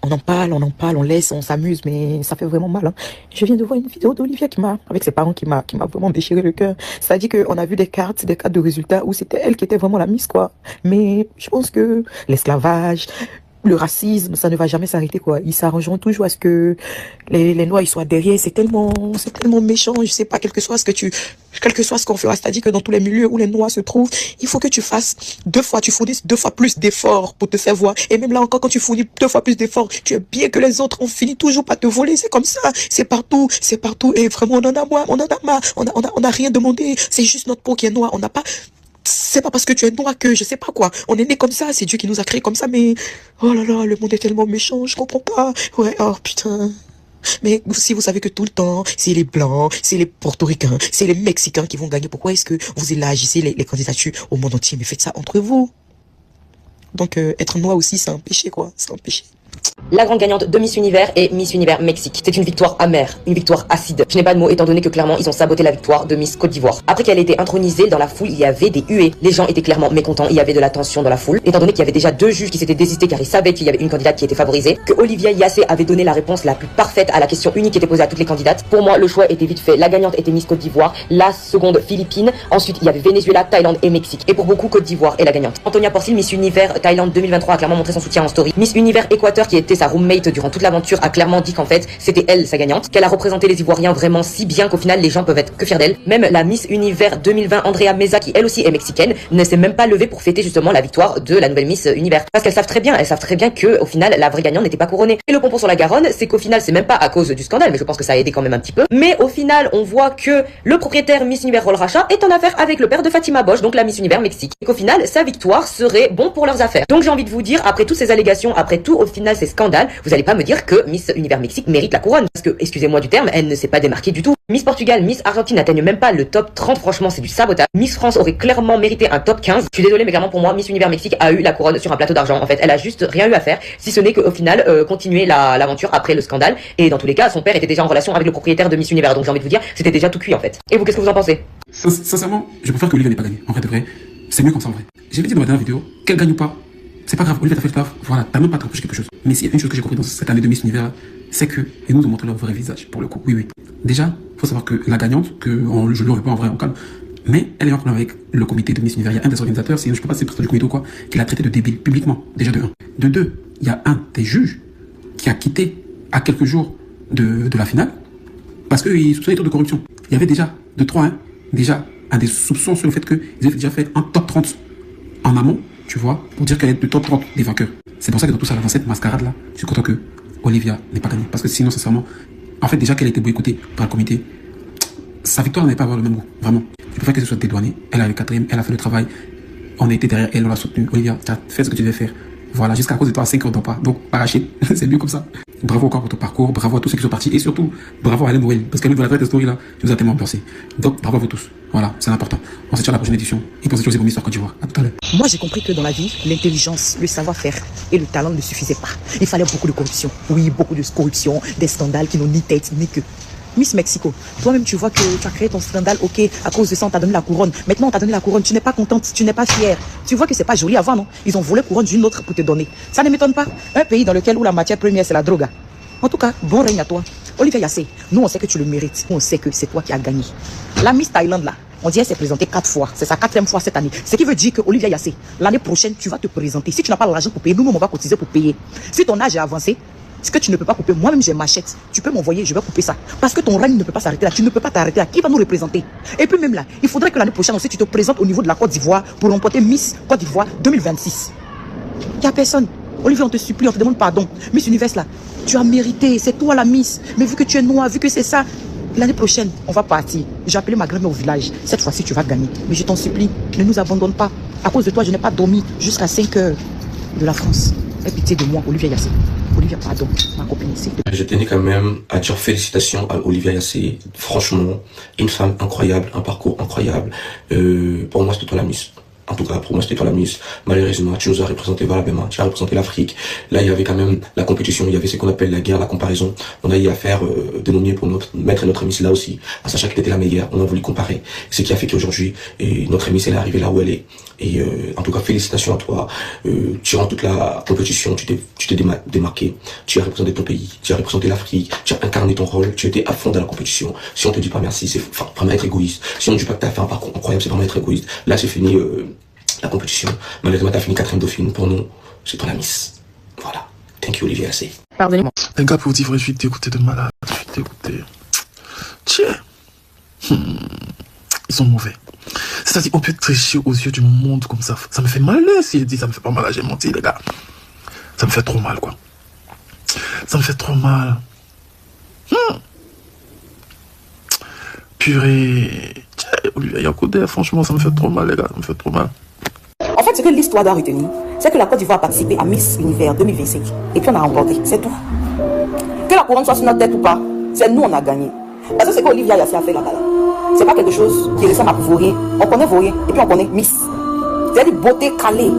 on en parle, on laisse, on s'amuse, mais ça fait vraiment mal. Hein. Je viens de voir une vidéo d'Olivia avec ses parents qui m'a vraiment déchiré le cœur. Ça dit qu'on a vu des cartes de résultats où c'était elle qui était vraiment la Miss, quoi. Mais je pense que l'esclavage, le racisme, ça ne va jamais s'arrêter, quoi. Ils s'arrangeront toujours à ce que les Noirs ils soient derrière. C'est tellement méchant. Je sais pas, quel que soit ce qu'on fera. C'est-à-dire que dans tous les milieux où les Noirs se trouvent, il faut que tu fasses tu fournisses 2 fois plus d'efforts pour te faire voir. Et même là encore, quand tu fournis 2 fois plus d'efforts, tu es bien que les autres, on finit toujours par te voler. C'est comme ça. C'est partout. Et vraiment, on en a marre. On a rien demandé. C'est juste notre peau qui est noire. On n'a pas, c'est pas parce que tu es noir que je sais pas quoi. On est né comme ça, c'est Dieu qui nous a créés comme ça, mais oh là là, le monde est tellement méchant, je comprends pas. Ouais, oh putain. Mais si vous savez que tout le temps, c'est les Blancs, c'est les Portoricains, c'est les Mexicains qui vont gagner, pourquoi est-ce que vous élargissez les candidatures au monde entier? Mais faites ça entre vous. Donc être noir aussi, c'est un péché, quoi. C'est un péché. La grande gagnante de Miss Univers est Miss Univers Mexique. C'est une victoire amère, une victoire acide. Je n'ai pas de mots étant donné que clairement ils ont saboté la victoire de Miss Côte d'Ivoire. Après qu'elle ait été intronisée, dans la foule il y avait des huées. Les gens étaient clairement mécontents, il y avait de la tension dans la foule. Étant donné qu'il y avait déjà 2 juges qui s'étaient désistés car ils savaient qu'il y avait une candidate qui était favorisée, que Olivia Yassé avait donné la réponse la plus parfaite à la question unique qui était posée à toutes les candidates. Pour moi le choix était vite fait. La gagnante était Miss Côte d'Ivoire, la seconde Philippines, ensuite il y avait Venezuela, Thaïlande et Mexique. Et pour beaucoup Côte d'Ivoire est la gagnante. Antonia Porcil, Miss Univers Thaïlande 2023 a clairement montré son soutien en story. Miss Univers Équateur qui était sa roommate durant toute l'aventure a clairement dit qu'en fait c'était elle sa gagnante, qu'elle a représenté les Ivoiriens vraiment si bien qu'au final les gens peuvent être que fiers d'elle. Même la Miss Univers 2020 Andrea Meza qui elle aussi est mexicaine ne s'est même pas levée pour fêter justement la victoire de la nouvelle Miss Univers parce qu'elles savent très bien que au final la vraie gagnante n'était pas couronnée. Et le pompon sur la Garonne c'est qu'au final c'est même pas à cause du scandale, mais je pense que ça a aidé quand même un petit peu, mais au final on voit que le propriétaire Miss Univers Roll Racha est en affaire avec le père de Fatima Bosch, donc la Miss Univers Mexique, et qu'au final sa victoire serait bon pour leurs affaires. Donc j'ai envie de vous dire, après toutes ces allégations, après tout au final ces scandales, vous allez pas me dire que Miss Univers Mexique mérite la couronne, parce que, excusez-moi du terme, elle ne s'est pas démarquée du tout. Miss Portugal, Miss Argentine n'atteignent même pas le top 30, franchement c'est du sabotage. Miss France aurait clairement mérité un top 15. Je suis désolée mais clairement pour moi, Miss Univers Mexique a eu la couronne sur un plateau d'argent. En fait, elle a juste rien eu à faire, si ce n'est qu'au final, continuer l'aventure après le scandale. Et dans tous les cas, son père était déjà en relation avec le propriétaire de Miss Univers, donc j'ai envie de vous dire, c'était déjà tout cuit en fait. Et vous, qu'est-ce que vous en pensez? Sincèrement, je préfère que Olivia n'ait pas gagné. En vrai de vrai, c'est mieux comme ça en vrai. J'avais dit dans ma dernière vidéo, qu'elle gagne ou pas, c'est pas grave, Olivia t'a fait le taf, voilà, t'as même pas t'approché quelque chose. Mais s'il y a une chose que j'ai compris dans cette année de Miss Univers, c'est que ils nous ont montré leur vrai visage, pour le coup. Oui. Déjà, faut savoir que la gagnante, je lui en veux pas en vrai, en calme, mais elle est en problème avec le comité de Miss Univers. Il y a un des organisateurs, je ne sais pas si c'est le président du comité ou quoi, qui l'a traité de débile publiquement, déjà de 1. De 2, il y a un des juges qui a quitté à quelques jours de la finale parce qu'il soupçonnait de corruption. Il y avait déjà, de 3, déjà un des soupçons sur le fait qu'ils avaient déjà fait un top 30 en amont, tu vois, pour dire qu'elle est de top 30 des vainqueurs. C'est pour ça que dans tout ça, dans cette mascarade-là, je suis content que Olivia n'ait pas gagné. Parce que sinon, sincèrement, en fait, déjà qu'elle a été boycottée par le comité, sa victoire n'allait pas avoir le même goût, vraiment. Je préfère qu'elle se soit dédouanée. Elle a eu 4e, elle a fait le travail. On a été derrière elle, on l'a soutenue. Olivia, tu as fait ce que tu devais faire. Voilà, jusqu'à cause de toi, à 5 heures, pas. Donc, parachute, c'est mieux comme ça. Bravo encore pour ton parcours, bravo à tous ceux qui sont partis, et surtout, bravo à Hélène Morel, parce qu'elle nous a fait cette story-là, je nous a tellement ambiancé. Donc, bravo à vous tous. Voilà, c'est important. On se tient à la prochaine édition, et pour cette chose, c'est mon histoire Côte d'Ivoire. À tout à l'heure. Moi, j'ai compris que dans la vie, l'intelligence, le savoir-faire et le talent ne suffisaient pas. Il fallait beaucoup de corruption. Oui, beaucoup de corruption, des scandales qui n'ont ni tête ni queue. Miss Mexico, toi-même tu vois que tu as créé ton scandale, ok, à cause de ça on t'a donné la couronne. Maintenant on t'a donné la couronne, tu n'es pas contente, tu n'es pas fière. Tu vois que c'est pas joli avant, non? Ils ont volé la couronne d'une autre pour te donner. Ça ne m'étonne pas. Un pays dans lequel où la matière première c'est la drogue. En tout cas, bon règne à toi. Olivia Yassé, nous on sait que tu le mérites, on sait que c'est toi qui as gagné. La Miss Thaïlande là, on dit elle s'est présentée 4 fois, c'est sa 4e fois cette année. Ce qui veut dire que Olivia Yassé, l'année prochaine tu vas te présenter. Si tu n'as pas l'argent pour payer, nous on va cotiser pour payer. Si ton âge est avancé, ce que tu ne peux pas couper, moi-même j'ai machette. Tu peux m'envoyer, je vais couper ça. Parce que ton règne ne peut pas s'arrêter là. Tu ne peux pas t'arrêter là. Qui va nous représenter? Et puis même là, il faudrait que l'année prochaine aussi tu te présentes au niveau de la Côte d'Ivoire pour remporter Miss Côte d'Ivoire 2026. Il n'y a personne. Olivier, on te supplie, on te demande pardon. Miss Univers là, tu as mérité, c'est toi la Miss. Mais vu que tu es noire, vu que c'est ça, l'année prochaine, on va partir. J'ai appelé ma grand-mère au village. Cette fois-ci, tu vas gagner. Mais je t'en supplie, ne nous abandonne pas. À cause de toi, je n'ai pas dormi jusqu'à 5 heures de la France. Aie pitié de moi, Olivia Yassé. Olivia, pardon, ma copine ici. Je tenais quand même à dire félicitations à Olivia Yassé. Franchement, une femme incroyable, un parcours incroyable. Pour moi, c'est toi la Miss. En tout cas, pour moi, c'était toi la Miss. Malheureusement, tu nous as représenté valablement. Tu as représenté l'Afrique. Là, il y avait quand même la compétition. Il y avait ce qu'on appelle la guerre, la comparaison. On a eu à faire dénominer pour mettre notre Miss là aussi, en sachant qu'elle était la meilleure. On a voulu comparer. Ce qui a fait qu'aujourd'hui, notre Miss, elle est arrivée là où elle est. Et en tout cas, félicitations à toi. Durant toute la compétition, tu t'es démarqué. Tu as représenté ton pays. Tu as représenté l'Afrique. Tu as incarné ton rôle. Tu étais à fond dans la compétition. Si on te dit pas merci, c'est vraiment être égoïste. Si on ne dit pas que tu as fait un parcours incroyable, c'est vraiment être égoïste. Là, c'est fini. La compétition. Malheureusement, t'as fini 4e dauphine. Pour nous, c'est toi la Miss. Voilà. Thank you, Olivier Assé. Pardonnez-moi. Les gars, pour dire vrai, je suis dégoûté de malade. Je suis dégoûté. Tiens. Ils sont mauvais. C'est-à-dire, on peut tricher aux yeux du monde comme ça. Ça me fait mal, s'il dit ça me fait pas mal, j'ai menti, les gars. Ça me fait trop mal, quoi. Ça me fait trop mal. Purée. Olivier Yacoudé, franchement, ça me fait trop mal, les gars. Ça me fait trop mal. En fait, ce que l'histoire doit retenir, c'est que la Côte d'Ivoire a participé à Miss Univers 2025. Et puis on a remporté, c'est tout. Que la couronne soit sur notre tête ou pas, c'est nous on a gagné. Parce que c'est qu'Olivia Yassé a fait là-bas. C'est pas quelque chose qui ressemble à Vaurien. On connaît Vaurien et puis on connaît Miss. C'est-à-dire beauté calée,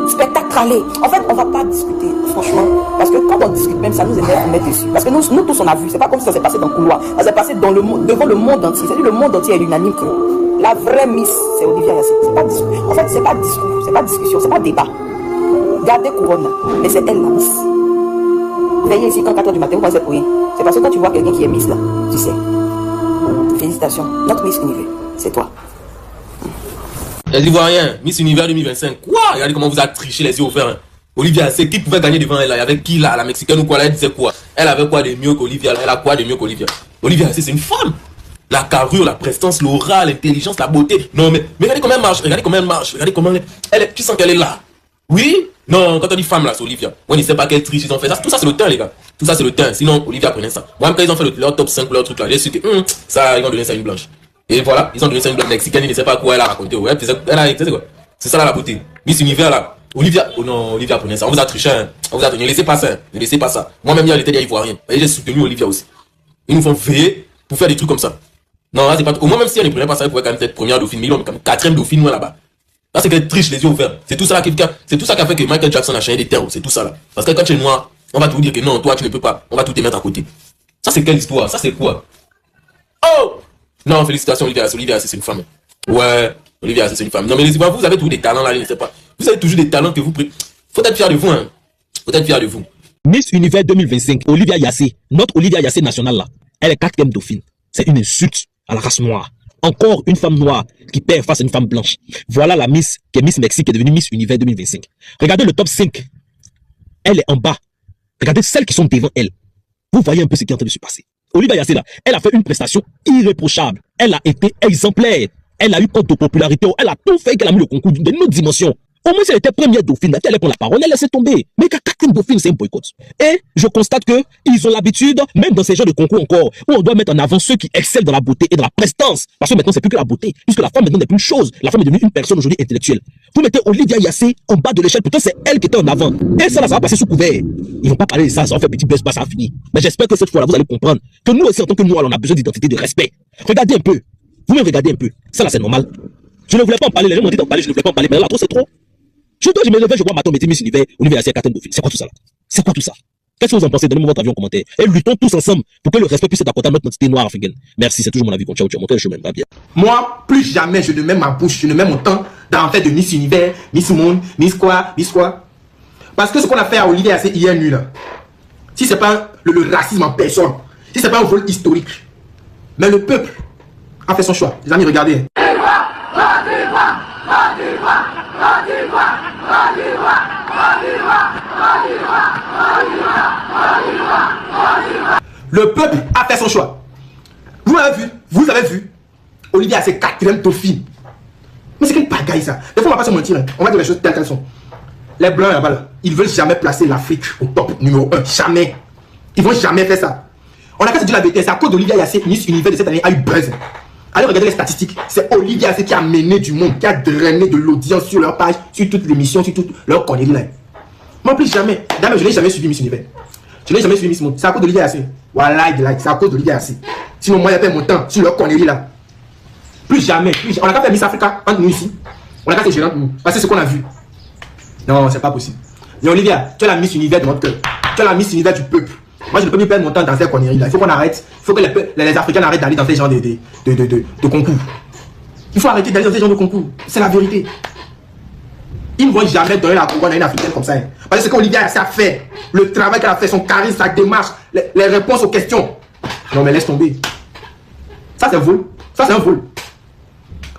spectacle calé. En fait, on va pas discuter, franchement. Parce que quand on discute, même ça nous énerve de mettre dessus. Parce que nous tous on a vu. C'est pas comme si ça s'est passé dans le couloir. Ça s'est passé dans le monde, devant le monde entier. C'est-à-dire le monde entier est unanime que la vraie Miss, c'est Olivia Yassé. C'est pas discours. En fait, c'est pas discours, c'est pas discussion, c'est pas débat. Gardez couronne, mais c'est elle la Miss. Veillez ici quand 4 h du matin, vous pensez pour rien. C'est parce que quand tu vois quelqu'un qui est Miss là, tu sais. Félicitations, notre Miss Univers, c'est toi. Les Ivoiriens, Miss Univers 2025. Quoi? Regardez comment vous a triché les yeux ouverts. Hein. Olivia Assé, qui pouvait gagner devant elle là? Avec qui là? La Mexicaine ou quoi là? Elle disait quoi? Elle avait quoi de mieux qu'Olivia? Elle a quoi de mieux qu'Olivia? Olivia Assé, c'est une femme. La carrure, la prestance, l'aura, l'intelligence, la beauté. Non, mais regardez comment elle marche. Regardez comment elle marche. Regardez comment elle tu sens qu'elle est là. Oui? Non, quand on dit femme là, c'est Olivia. On ne sait pas quelle triche ils ont fait ça. Tout ça, c'est le temps, les gars. Tout ça, c'est le temps. Sinon, Olivia prenait ça. Moi, quand ils ont fait leur top 5, leur truc là, j'ai su que ça, ils ont donné ça à une blanche. Et voilà, ils ont donné ça à une blanche mexicaine. Ils ne savent pas quoi elle a raconté. Ouais, c'est quoi? C'est ça là, la beauté. Miss Univers là. Olivia, oh non, Olivia prenait ça. On vous a triché, hein. On vous a tenu. Ne laissez pas ça. Ne laissez pas ça. Moi-même, il y a l'été, il voit rien. Et j'ai soutenu Olivia aussi. Ils nous font veiller pour faire des trucs comme ça. Non, là, c'est pas. Au moins, même si elle ne prenait pas ça, elle pourrait quand même être première dauphine, mais ils ont quand même 4e dauphine, moi là-bas. Là, c'est qu'elle triche les yeux ouverts. C'est tout ça là qui a fait que Michael Jackson a changé des terres. C'est tout ça là. Parce que quand tu es noir, on va tout dire que non, toi tu ne peux pas. On va tout te mettre à côté. Ça, c'est quelle histoire? Ça, c'est quoi? Oh! Non, félicitations, Olivia. Olivia, c'est une femme. Ouais, Olivia, c'est une femme. Non, mais les Ivoiriens, vous avez toujours des talents là, je ne sais pas. Vous avez toujours des talents que vous prenez. Faut être fier de vous, hein. Faut être fier de vous. Miss Univers 2025, Olivia Yassé, notre Olivia Yassé nationale là, elle est 4e dauphine. C'est une insulte à la race noire. Encore une femme noire qui perd face à une femme blanche. Voilà la Miss qui est Miss Mexique qui est devenue Miss Univers 2025. Regardez le top 5. Elle est en bas. Regardez celles qui sont devant elle. Vous voyez un peu ce qui est en train de se passer. Olivia Yassé là, elle a fait une prestation irréprochable. Elle a été exemplaire. Elle a eu compte de popularité. Elle a tout fait qu'elle a mis le concours d'une autre dimension. Au moins, si elle était première dauphine, elle pour la parole, elle laissait tomber. Mais qu'à 4e dauphine, c'est un boycott. Et je constate que ils ont l'habitude, même dans ces genres de concours encore, où on doit mettre en avant ceux qui excellent dans la beauté et dans la prestance. Parce que maintenant, c'est plus que la beauté. Puisque la femme maintenant n'est plus une chose. La femme est devenue une personne aujourd'hui intellectuelle. Vous mettez Olivia Yassé en bas de l'échelle, pourtant c'est elle qui était en avant. Et ça, là, ça va passer sous couvert. Ils vont pas parler de ça, ça va faire petit buzz, ça va finir. Mais j'espère que cette fois-là, vous allez comprendre que nous aussi, en tant que noirs, on a besoin d'identité, de respect. Regardez un peu. Vous-même regardez un peu. Ça, là, c'est normal. Je ne voulais pas en parler. Les gens m'ont dit d'en parler, je ne voulais pas en parler. Mais là, trop, c'est trop. Je me levais, je vois Maton Métis Miss Univers, Olivia Yassé, 4e dauphine. C'est quoi tout ça là? C'est quoi tout ça? Qu'est-ce que vous en pensez? Donnez-moi votre avis en commentaire. Et luttons tous ensemble pour que le respect puisse être accordé à notre identité noire africaine. Merci, c'est toujours mon avis. Ciao, tu as monté le chemin, va bien. Moi, plus jamais je ne mets ma bouche, je ne mets mon temps dans en fait de Miss Univers, Miss Monde, Miss quoi. Parce que ce qu'on a fait à Olivia Yassé hier nuit là, si c'est pas le racisme en personne, si c'est pas un vol historique, mais le peuple a fait son choix. Les amis, regardez. Le peuple a fait son choix. Vous avez vu. Olivia a ses 4e dauphine. Mais c'est quelle bagaille ça? Des fois on va pas se mentir, hein. On va dire les choses telles qu'elles sont. Les blancs là-bas, là, ils veulent jamais placer l'Afrique au top numéro 1. Jamais. Ils vont jamais faire ça. On a qu'à se dire la vérité, c'est à cause d'Olivia Yassé, Miss Univers de cette année a eu buzz. Allez regarder les statistiques. C'est Olivia Yassé qui a mené du monde, qui a drainé de l'audience sur leur page, sur toutes les émissions, sur toutes leurs conneries là. Moi plus jamais. D'ailleurs, je n'ai jamais suivi Miss Univers. Je n'ai jamais suivi Miss Monde. C'est à cause d'Olivia Yassé. Voilà, c'est à cause d'Olivia Yassé. Sinon, moi, il y a pas mon temps sur leurs conneries là. Plus jamais. On a qu'à faire Miss Africa entre nous ici. On a qu'à être gênant pour nous. Parce que c'est ce qu'on a vu. Non, c'est pas possible. Et Olivia, tu es la Miss Univers de notre cœur. Tu es la Miss Univers du peuple. Moi, je ne peux plus perdre mon temps dans ces conneries là. Il faut qu'on arrête. Il faut que les Africains arrêtent d'aller dans ces genres de concours. Il faut arrêter d'aller dans ces genres de concours. C'est la vérité. Ils ne vont jamais donner la couronne à une Africaine comme ça. Hein. Parce que ce qu'Olivia a fait, le travail qu'elle a fait, son charisme, sa démarche, les réponses aux questions. Non, mais laisse tomber. Ça, c'est vol. Ça, c'est un vol.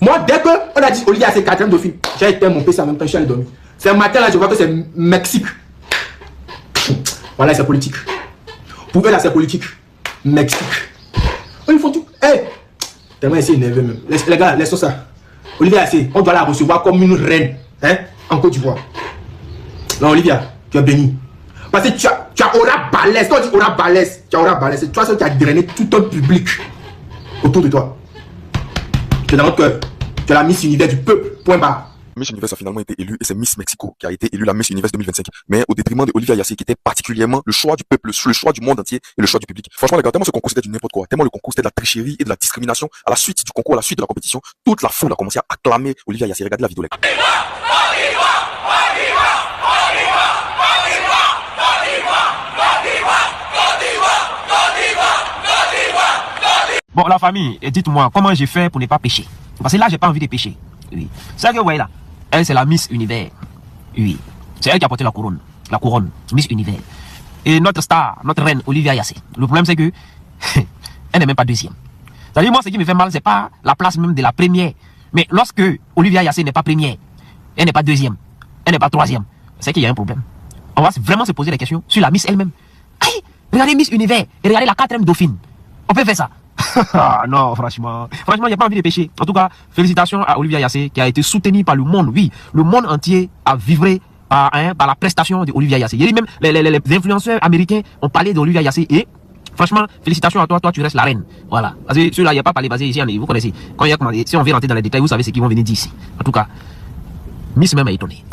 Moi, dès qu'on a dit Olivia a ses 4e dauphine, j'ai éteint mon PC en même temps, je suis allé dormir. C'est un matin là, je vois que c'est Mexique. Voilà, c'est politique. Pour eux, là, c'est politique. Mexique. Oh, ils font tout. Hé! Hey! Tellement essayer énervé même. Les gars, laissons ça. Olivia, on doit la recevoir comme une reine. Hein? En Côte d'Ivoire. Non, Olivia, tu es béni. Parce que tu as aura balèze. Quand on dit aura balèze, tu as aura balèze. C'est toi seul qui a drainé tout un public autour de toi. Tu es dans notre cœur. Tu es la Miss Univers du peuple. Point barre. Miss Univers a finalement été élue et c'est Miss Mexico qui a été élue la Miss Univers 2025. Mais au détriment de Olivia Yassé qui était particulièrement le choix du peuple, le choix du monde entier et le choix du public. Franchement les gars, tellement ce concours c'était du n'importe quoi, tellement le concours c'était de la tricherie et de la discrimination. À la suite du concours, à la suite de la compétition, toute la foule a commencé à acclamer Olivia Yassé. Regardez la vidéo là. Bon, la famille, dites-moi, comment j'ai fait pour ne pas pécher? Parce que là, j'ai pas envie de pécher. Oui. C'est ça que vous voyez là. Elle, c'est la Miss Univers. Oui. C'est elle qui a porté la couronne. La couronne. Miss Univers. Et notre star, notre reine, Olivia Yassé. Le problème, c'est que elle n'est même pas deuxième. C'est-à-dire, moi, ce qui me fait mal, c'est pas la place même de la première. Mais lorsque Olivia Yassé n'est pas première, elle n'est pas deuxième, elle n'est pas troisième, c'est qu'il y a un problème. On va vraiment se poser des questions sur la Miss elle-même. Aïe, regardez Miss Univers et regardez la 4e dauphine. On peut faire ça. Non, franchement, il n'y a pas envie de pécher. En tout cas, félicitations à Olivia Yassé qui a été soutenue par le monde. Oui, le monde entier a vibré par la prestation d'Olivia Yassé. Il y a même les influenceurs américains ont parlé d'Olivia Yassé et franchement, félicitations à toi, tu restes la reine. Voilà. Parce que ceux-là, il n'y a pas parlé basé ici, vous connaissez. Quand il y a commandé, si on veut rentrer dans les détails, vous savez ce qu'ils vont venir dire ici. En tout cas, Miss même a étonné.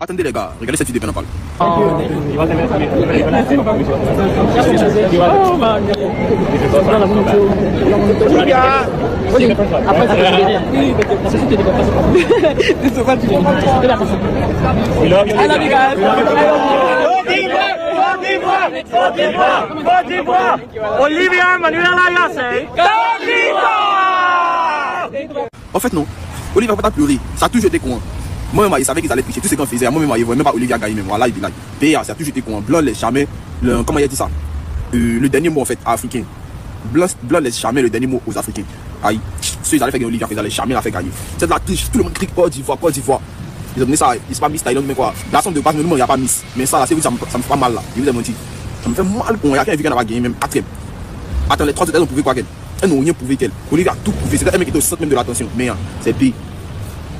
Attendez les gars, regardez cette vidéo qu'on en parle. Olivia Manuela Yassé. En fait non, Olivia va pas pleurer, ça a toujours été con. Moi, il savait qu'ils allaient tricher. Tout ce qu'on faisait, moi, il ne voyait même pas Olivia gagner. Même. Voilà, il dit là. PA, ça a toujours été con. Blanc laisse jamais. Comment il a dit ça? Le dernier mot, en fait, africain. Blanc laisse jamais le dernier mot aux Africains. Aïe. Ceux qui allaient faire gagner Olivia, ils allaient jamais la faire gagner. C'est de la triche. Tout le monde crie Côte d'Ivoire, Côte d'Ivoire. Ils ont donné ça. Ils sont pas Miss Thaïlande, mais quoi. La somme de base, il n'y a pas Miss. Mais ça, là, c'est vous, ça me fait pas mal là. Je vous ai menti. Ça me fait mal pour moi. Il y a quelqu'un qui va gagner, même à Trèbes. Attends, les 3 autres, elles ont prouvé quoi qu'elle? Elles n'ont rien prouvé qu'elle. Olivia a tout prouvé. C'était un mec qui était au centre même de l'attention. Mais c'est pire.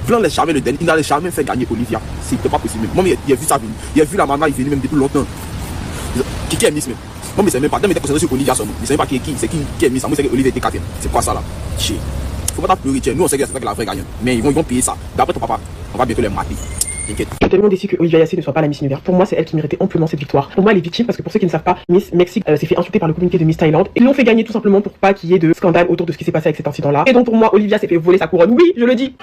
Blanc laisse jamais le dernier, il n'allait jamais faire gagner Olivia. C'était pas possible. Moi, il a vu ça venir. Il a vu la maman, il venait même depuis longtemps. Qui est Miss même? Moi, mais c'est même pas. Dans mes concentré sur Olivia seulement. Je ne sais pas qui est qui. C'est qui est Miss. Moi, c'est que Olivia était 4e. C'est quoi ça là? Chier. Faut pas pleurer. Nous, on sait que c'est la vraie gagnante. Mais ils vont payer ça. D'après ton papa, on va bientôt les mater. Je suis tellement déçu que Olivia Yassé ne soit pas la Miss Univers. Pour moi, c'est elle qui méritait amplement cette victoire. Pour moi, elle est victime parce que pour ceux qui ne savent pas, Miss Mexique s'est fait insulter par le communiqué de Miss Thaïlande. Ils l'ont fait gagner tout simplement pour pas qu'il y ait de scandale autour de ce qui s'est passé avec cet incident-là. Et donc pour moi, Olivia s'est fait voler sa couronne. Oui, je le dis.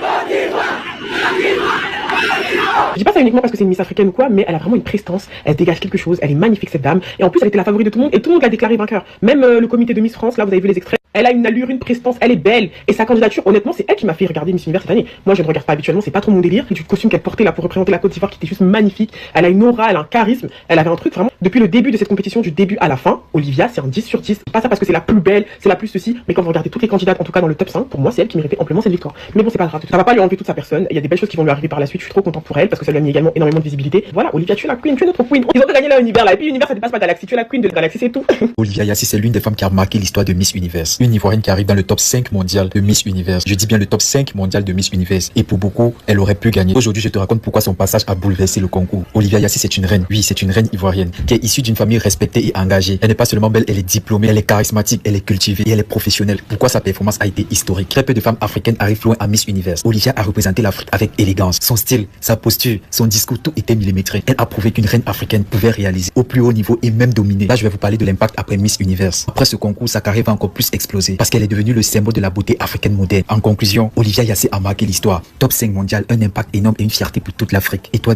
Je dis pas ça uniquement parce que c'est une Miss africaine ou quoi, mais elle a vraiment une prestance, elle dégage quelque chose, elle est magnifique cette dame, et en plus elle était la favorite de tout le monde, et tout le monde l'a déclaré vainqueur. Même le comité de Miss France, là vous avez vu les extraits, elle a une allure, une prestance, elle est belle, et sa candidature, honnêtement, c'est elle qui m'a fait regarder Miss Univers cette année. Moi je ne regarde pas habituellement, c'est pas trop mon délire, et du costume qu'elle portait là pour représenter la Côte d'Ivoire qui était juste magnifique, elle a une aura, elle a un charisme, elle avait un truc vraiment, depuis le début de cette compétition, du début à la fin, Olivia c'est un 10 sur 10, pas ça parce que c'est la plus belle, c'est la plus ceci, mais quand vous regardez toutes les candidates, en tout cas dans le top 5, pour moi c'est elle qui méritait amplement cette victoire. Mais bon c'est pas grave, ça va pas lui enlever toute sa personne, il y a des belles choses qui vont lui arriver par la suite, je suis trop content pour elle parce que ça lui a mis également énormément de visibilité. Voilà, Olivia, tu es la queen, tu es notre queen. Ils ont gagné l'univers là, et puis l'univers ça dépasse pas Galaxy, tu es la queen de Galaxy, c'est tout. Olivia Yassé, c'est l'une des femmes qui a marqué l'histoire de Miss Univers. Une Ivoirienne qui arrive dans le top 5 mondial de Miss Univers. Je dis bien le top 5 mondial de Miss Univers. Et pour beaucoup, elle aurait pu gagner. Aujourd'hui, je te raconte pourquoi son passage a bouleversé le concours. Olivia Yassé, c'est une reine. Oui, c'est une reine ivoirienne qui est issue d'une famille respectée et engagée. Elle n'est pas seulement belle, elle est diplômée, elle est charismatique, elle est cultivée et elle est professionnelle. Pourquoi sa performance a été historique? Très peu de femmes africaines arrivent loin à Miss Univers. Olivia a représenté l'Afrique avec élégance. Son style, sa posture, son discours, tout était millimétré. Elle a prouvé qu'une reine africaine pouvait réaliser au plus haut niveau et même dominer. Là, je vais vous parler de l'impact après Miss Univers. Après ce concours, sa carrière va encore plus exploser. explosé parce qu'elle est devenue le symbole de la beauté africaine moderne. En conclusion, Olivia Yassé a marqué l'histoire. Top 5 mondial, un impact énorme et une fierté pour toute l'Afrique. Et toi,